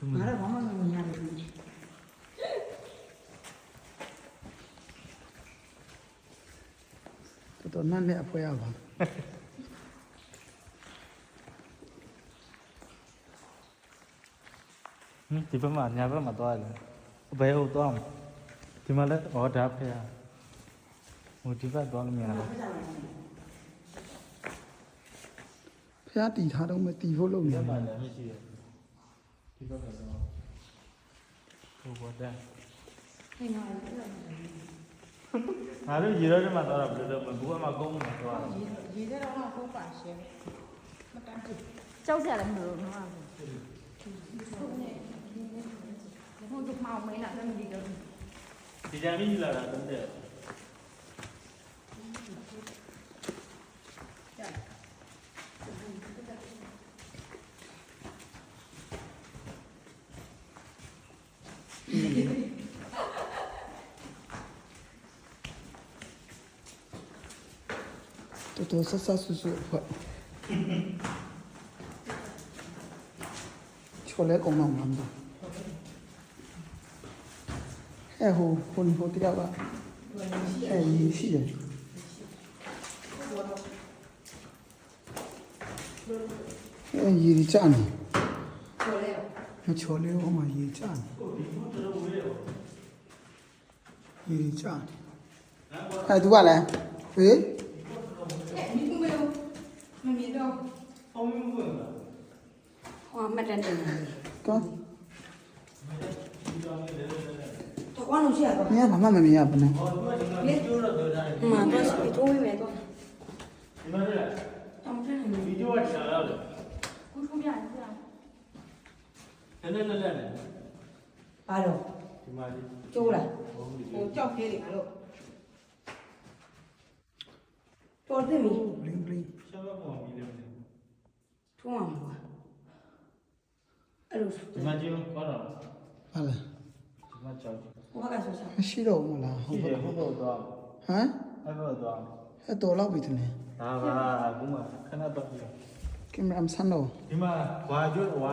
Mana mama nggak nyari ini. တော်နတ်နဲ့အဖွဲရပါ ဒီဘက်မှာညာဘက်မှာသွားတယ်ဘယ်ဟုတ်သွားမလဲဒီမှာလည်းဩဒါဖေးဟိုဒီဘက်သွားလို့မရဘူး ဖះတီထားတော့မတီဖို့လုပ်နေ ဒီဘ ပါ က်လည်းမရှိတယ်ဒီဘက်ကတော့ဟိုဘောတဲ့ Hey, no, no. ငါတို့ရေရောထဲမှာသွားတာဘယ်လိုလဲဘူးအမကုန်းမှာသွားတာ ရေထဲတော့ဟုတ်ပါရှယ်မတန်းကြည့်ကြောက်ကြလည်းမလို့နော်ဟိုတို့မောင်မင်းလားတမီးတို့ ဒီကြမ်းကြီးလာတာတဲ့ တော်တော်ဆဆဆဆဖွဲ့ချိုလဲကောင်မှမလားဟဲ့ဟိုတရားကအဲရှိတယ်ရေကြနေ ကိုလေ မချိုလဲဟိုမှာရေကြနေရေကြနေအဲသူကလည်းဟေး မမြင်တော့ ဖုန်းမဝင်လား ဟောမတန်းတယ် ကော တော့ဘာလို့ရှိရတော့ မင်းကဘာမှမမြင်ရဘူးနော် ဟောဒီမှာဒီမှာဗီဒီယိုတော့ပြောထားတယ် မှာတော့စီထိုးမိမယ်တော့ ဒီမှာလည်း တောင်းတယ်နေ ဗီဒီယိုကရှာလာတယ် ကိုထိုးပြရပြ နည်းနည်းလည်း ဘာလို့ ဒီမှာဒီ ကျိုးလား ဟုတ်ပြီ ဟိုကြောက်သေးတယ်ငါတို့တော်တယ်မီ ဘလင်းဘလင်း ရှားပေါ်မှာပြီးတယ် ထိုးအောင်ပါအဲ့လို ဒီမှာကြည့်ဦးဘာလို့ ဟာလား ဒီမှာကြောက် ဟိုဘက်ကဆိုစား မရှိတော့ဘူးလားဟုတ် ရှိ ပါ တယ်ဘုဘောသွား ဟမ် အဲ့ဘောသွား အဲ့တော်လောက်ပြီတည်း ဒါပါဘူးမခဏတော့ပြီး ကင်မရာမဆန်တော့ ဒီမှာဝါကျွတ်ဝါ